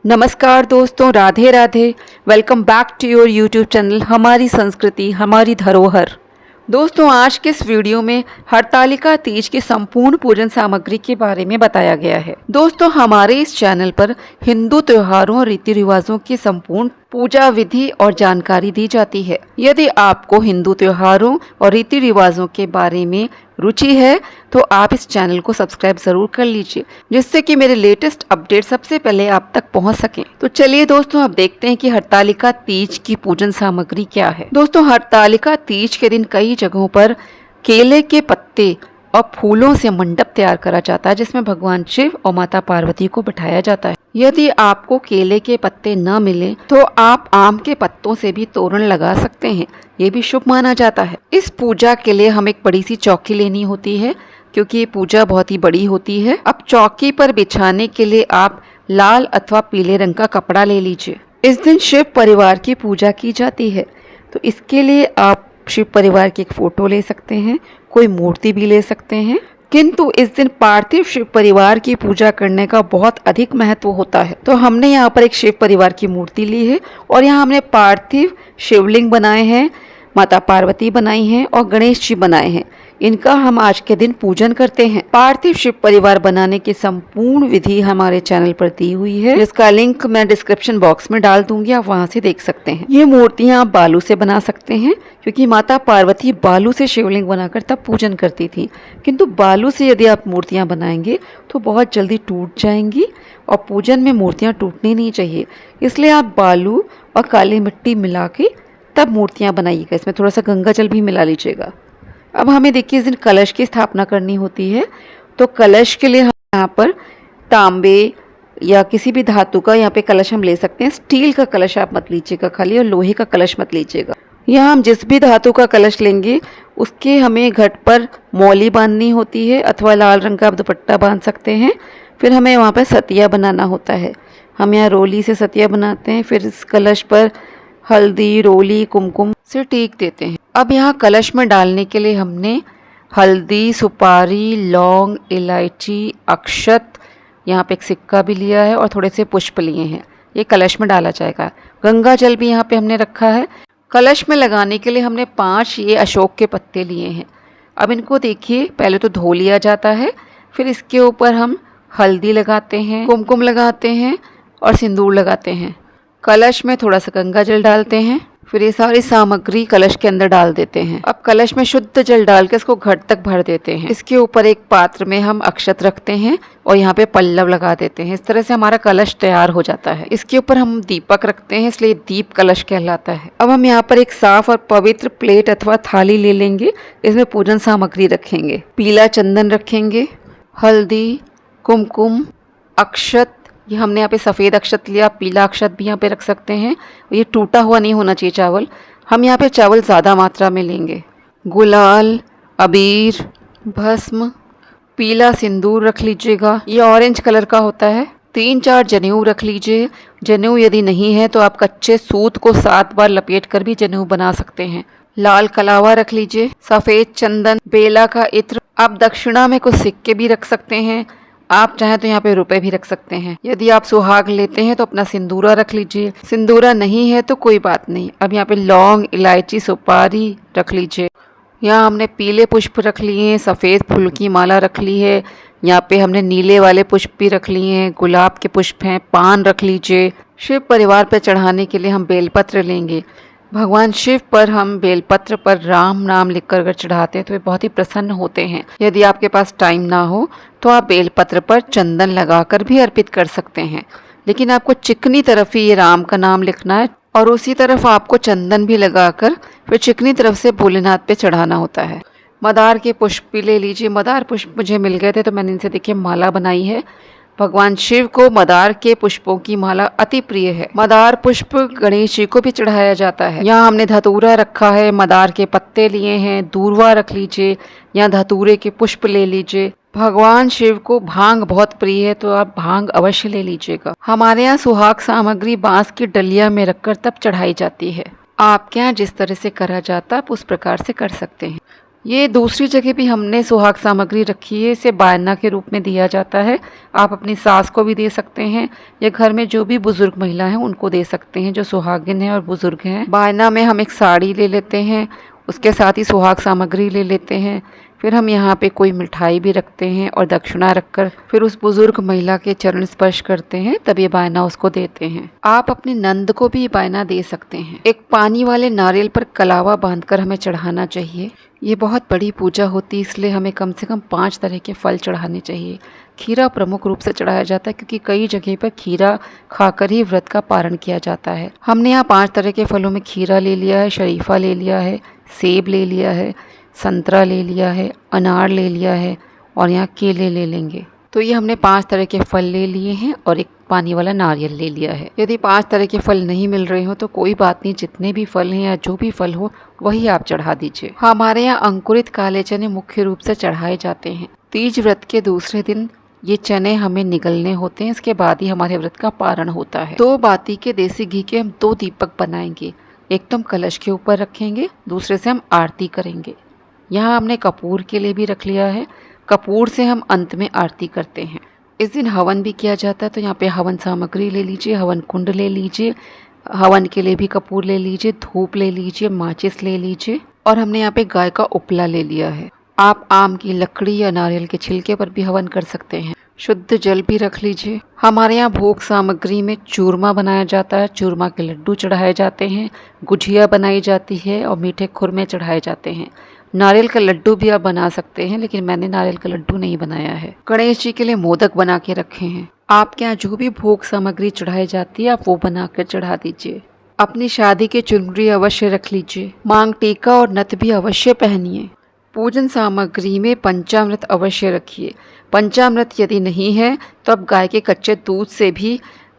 नमस्कार दोस्तों, Radhe Radhe. Welcome back to your YouTube channel हमारी संस्कृति हमारी धरोहर। दोस्तों, आज के इस वीडियो में हरतालिका तीज की संपूर्ण पूजन सामग्री के बारे में बताया गया है। दोस्तों, हमारे इस चैनल पर हिंदू त्योहारों और रीति रिवाजों की संपूर्ण पूजा विधि और जानकारी दी जाती है। यदि आपको हिंदू त्योहारों और रीति रिवाजों के बारे में रुचि है तो आप इस चैनल को सब्सक्राइब जरूर कर लीजिए, जिससे कि मेरे लेटेस्ट अपडेट सबसे पहले आप तक पहुंच सके। तो चलिए दोस्तों, अब देखते हैं कि हरतालिका तीज की पूजन सामग्री क्या है। दोस्तों, हरतालिका तीज के दिन कई जगहों पर केले के पत्ते और फूलों से मंडप तैयार करा जाता है, जिसमें भगवान शिव और माता पार्वती को बिठाया जाता है। यदि आपको केले के पत्ते न मिले तो आप आम के पत्तों से भी तोरण लगा सकते हैं, ये भी शुभ माना जाता है। इस पूजा के लिए हम एक बड़ी सी चौकी लेनी होती है, क्योंकि ये पूजा बहुत ही बड़ी होती है। अब चौकी पर बिछाने के लिए आप लाल अथवा पीले रंग का कपड़ा ले लीजिए। इस दिन शिव परिवार की पूजा की जाती है, तो इसके लिए आप शिव परिवार की एक फोटो ले सकते हैं, कोई मूर्ति भी ले सकते हैं। किंतु इस दिन पार्थिव शिव परिवार की पूजा करने का बहुत अधिक महत्व होता है। तो हमने यहाँ पर एक शिव परिवार की मूर्ति ली है और यहाँ हमने पार्थिव शिवलिंग बनाए हैं, माता पार्वती बनाई हैं और गणेश जी बनाए हैं। इनका हम आज के दिन पूजन करते हैं। पार्थिव शिव परिवार बनाने की संपूर्ण विधि हमारे चैनल पर दी हुई है, जिसका लिंक मैं डिस्क्रिप्शन बॉक्स में डाल दूंगी, आप वहां से देख सकते हैं। ये मूर्तियां आप बालू से बना सकते हैं, क्योंकि माता पार्वती बालू से शिवलिंग बनाकर तब पूजन करती थी। किंतु बालू से यदि आप मूर्तियां बनाएंगे तो बहुत जल्दी टूट जाएंगी और पूजन में मूर्तियां टूटनी नहीं चाहिए। इसलिए आप बालू और काली मिट्टी मिला के तब मूर्तियां बनाइएगा। इसमें थोड़ा सा गंगा जल भी मिला लीजिएगा। अब हमें देखिए, इस दिन कलश की स्थापना करनी होती है, तो कलश के लिए हम यहाँ पर तांबे या किसी भी धातु का यहाँ पे कलश हम ले सकते हैं। स्टील का कलश आप मत लीजिएगा खाली, और लोहे का कलश मत लीजिएगा। यहाँ हम जिस भी धातु का कलश लेंगे उसके हमें घट पर मौली बांधनी होती है, अथवा लाल रंग का आप दुपट्टा बांध सकते हैं। फिर हमें वहाँ पर सतिया बनाना होता है। हम यहाँ रोली से सतिया बनाते हैं, फिर इस कलश पर हल्दी, रोली, कुमकुम से टीक देते हैं। अब यहाँ कलश में डालने के लिए हमने हल्दी, सुपारी, लौंग, इलायची, अक्षत, यहाँ पे एक सिक्का भी लिया है और थोड़े से पुष्प लिए हैं। ये कलश में डाला जाएगा। गंगा जल भी यहाँ पे हमने रखा है। कलश में लगाने के लिए हमने 5 ये अशोक के पत्ते लिए हैं। अब इनको देखिए, पहले तो धो लिया जाता है, फिर इसके ऊपर हम हल्दी लगाते हैं, कुमकुम लगाते हैं और सिंदूर लगाते हैं। कलश में थोड़ा सा गंगा जल डालते हैं, फिर ये सारी सामग्री कलश के अंदर डाल देते हैं। अब कलश में शुद्ध जल डाल के इसको घट तक भर देते हैं। इसके ऊपर एक पात्र में हम अक्षत रखते हैं और यहाँ पे पल्लव लगा देते हैं। इस तरह से हमारा कलश तैयार हो जाता है। इसके ऊपर हम दीपक रखते हैं, इसलिए दीप कलश कहलाता है। अब हम यहाँ पर एक साफ और पवित्र प्लेट अथवा थाली ले लेंगे, इसमें पूजन सामग्री रखेंगे। पीला चंदन रखेंगे, हल्दी, कुमकुम, अक्षत, ये हमने यहाँ पे सफ़ेद अक्षत लिया, पीला अक्षत भी यहाँ पे रख सकते हैं। ये टूटा हुआ नहीं होना चाहिए चावल। हम यहाँ पे चावल ज़्यादा मात्रा में लेंगे। गुलाल, अबीर, भस्म, पीला सिंदूर रख लीजिएगा, ये ऑरेंज कलर का होता है। 3-4 जनेऊ रख लीजिए। जनेऊ यदि नहीं है तो आप कच्चे सूत को 7 बार लपेट कर भी जनेऊ बना सकते हैं। लाल कलावा रख लीजिए, सफ़ेद चंदन, बेला का इत्र। आप दक्षिणा में कुछ सिक्के भी रख सकते हैं, आप चाहें तो यहाँ पे रुपए भी रख सकते हैं। यदि आप सुहाग लेते हैं तो अपना सिंदूरा रख लीजिए, सिंदूरा नहीं है तो कोई बात नहीं। अब यहाँ पे लौंग, इलायची, सुपारी रख लीजिए। यहाँ हमने पीले पुष्प रख लिए हैं, सफ़ेद फूल की माला रख ली है, यहाँ पे हमने नीले वाले पुष्प भी रख लिए हैं, गुलाब के पुष्प हैं, पान रख लीजिए। शिव परिवार पर चढ़ाने के लिए हम बेलपत्र लेंगे। भगवान शिव पर हम बेलपत्र पर राम नाम लिखकर अगर चढ़ाते हैं तो वे बहुत ही प्रसन्न होते हैं। यदि आपके पास टाइम ना हो तो आप बेलपत्र पर चंदन लगाकर भी अर्पित कर सकते हैं, लेकिन आपको चिकनी तरफ ही ये राम का नाम लिखना है और उसी तरफ आपको चंदन भी लगाकर फिर चिकनी तरफ से भोलेनाथ पे चढ़ाना होता है। मदार के पुष्प भी ले लीजिए। मदार पुष्प मुझे मिल गए थे तो मैंने इनसे देखिए माला बनाई है। भगवान शिव को मदार के पुष्पों की माला अति प्रिय है। मदार पुष्प गणेश जी को भी चढ़ाया जाता है। यहाँ हमने धतूरा रखा है, मदार के पत्ते लिए हैं, दूर्वा रख लीजिए, यहाँ धतूरे के पुष्प ले लीजिए। भगवान शिव को भांग बहुत प्रिय है, तो आप भांग अवश्य ले लीजिएगा। हमारे यहाँ सुहाग सामग्री बांस की डलिया में रखकर तब चढ़ाई जाती है। आपके यहाँ जिस तरह से करा जाता है आप उस प्रकार से कर सकते हैं। ये दूसरी जगह भी हमने सुहाग सामग्री रखी है, इसे बायना के रूप में दिया जाता है। आप अपनी सास को भी दे सकते हैं या घर में जो भी बुजुर्ग महिला हैं उनको दे सकते हैं जो सुहागिन हैं और बुजुर्ग हैं। बायना में हम एक साड़ी ले लेते हैं, उसके साथ ही सुहाग सामग्री ले लेते हैं, फिर हम यहाँ पे कोई मिठाई भी रखते हैं और दक्षिणा रखकर फिर उस बुजुर्ग महिला के चरण स्पर्श करते हैं, तब ये बायना उसको देते हैं। आप अपनी नंद को भी ये बायना दे सकते हैं। एक पानी वाले नारियल पर कलावा बांधकर हमें चढ़ाना चाहिए। ये बहुत बड़ी पूजा होती है, इसलिए हमें कम से कम 5 तरह के फल चढ़ाने चाहिए। खीरा प्रमुख रूप से चढ़ाया जाता है क्योंकि कई जगह पर खीरा खाकर ही व्रत का पारण किया जाता है। हमने यहाँ 5 तरह के फलों में खीरा ले लिया है, शरीफा ले लिया है, सेब ले लिया है, संतरा ले लिया है, अनार ले लिया है और यहाँ केले ले लेंगे। तो ये हमने 5 तरह के फल ले लिए हैं और एक पानी वाला नारियल ले लिया है। यदि 5 तरह के फल नहीं मिल रहे हो तो कोई बात नहीं, जितने भी फल हैं या जो भी फल हो वही आप चढ़ा दीजिए। हमारे यहाँ अंकुरित काले चने मुख्य रूप से चढ़ाए जाते हैं। तीज व्रत के दूसरे दिन ये चने हमें निगलने होते हैं, इसके बाद ही हमारे व्रत का पारण होता है। 2 बाती के देसी घी के हम 2 दीपक बनाएंगे, एक तो हम कलश के ऊपर रखेंगे, दूसरे से हम आरती करेंगे। यहाँ हमने कपूर के लिए भी रख लिया है, कपूर से हम अंत में आरती करते हैं। इस दिन हवन भी किया जाता है, तो यहाँ पे हवन सामग्री ले लीजिए, हवन कुंड ले लीजिए, हवन के लिए भी कपूर ले लीजिए, धूप ले लीजिए, माचिस ले लीजिए और हमने यहाँ पे गाय का उपला ले लिया है। आप आम की लकड़ी या नारियल के छिलके पर भी हवन कर सकते हैं। शुद्ध जल भी रख लीजिए। हमारे यहाँ भोग सामग्री में चूरमा बनाया जाता है, चूरमा के लड्डू चढ़ाए जाते हैं, गुझिया बनाई जाती है और मीठे खुरमे चढ़ाए जाते हैं। नारियल का लड्डू भी आप बना सकते हैं, लेकिन मैंने नारियल का लड्डू नहीं बनाया है। गणेश जी के लिए मोदक बना के रखे हैं। आपके यहाँ जो भी भोग सामग्री चढ़ाई जाती है आप वो बनाकर चढ़ा दीजिए। अपनी शादी के चुनरी अवश्य रख लीजिए। मांग टीका और नथ भी अवश्य पहनिए। पूजन सामग्री में पंचामृत अवश्य रखिए। पंचामृत यदि नहीं है तो आप गाय के कच्चे दूध से भी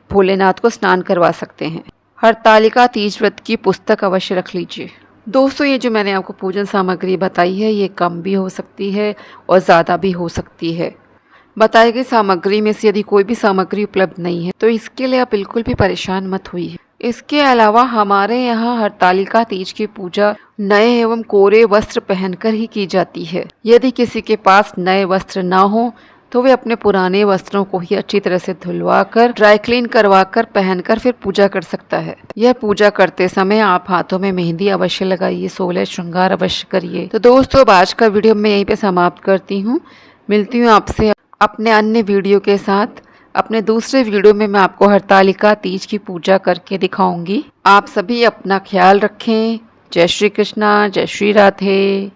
भोलेनाथ को स्नान करवा सकते हैं। हरतालिका तीज व्रत की पुस्तक अवश्य रख लीजिए। दोस्तों, ये जो मैंने आपको पूजन सामग्री बताई है ये कम भी हो सकती है और ज़्यादा भी हो सकती है। बताई गई सामग्री में से यदि कोई भी सामग्री उपलब्ध नहीं है तो इसके लिए आप बिल्कुल भी परेशान मत होइए। इसके अलावा हमारे यहाँ हरतालिका तीज की पूजा नए एवं कोरे वस्त्र पहनकर ही की जाती है। यदि किसी के पास नए वस्त्र ना हो तो वे अपने पुराने वस्त्रों को ही अच्छी तरह से धुलवा कर ड्राई क्लीन करवा कर पहनकर फिर पूजा कर सकता है। यह पूजा करते समय आप हाथों में मेहंदी अवश्य लगाइए, 16 श्रृंगार अवश्य करिए। तो दोस्तों, अब आज का वीडियो मैं यहीं पे समाप्त करती हूँ। मिलती हूँ आपसे अपने अन्य वीडियो के साथ। अपने दूसरे वीडियो में मैं आपको हरतालिका तीज की पूजा करके दिखाऊंगी। आप सभी अपना ख्याल रखें। जय श्री कृष्णा, जय श्री राधे।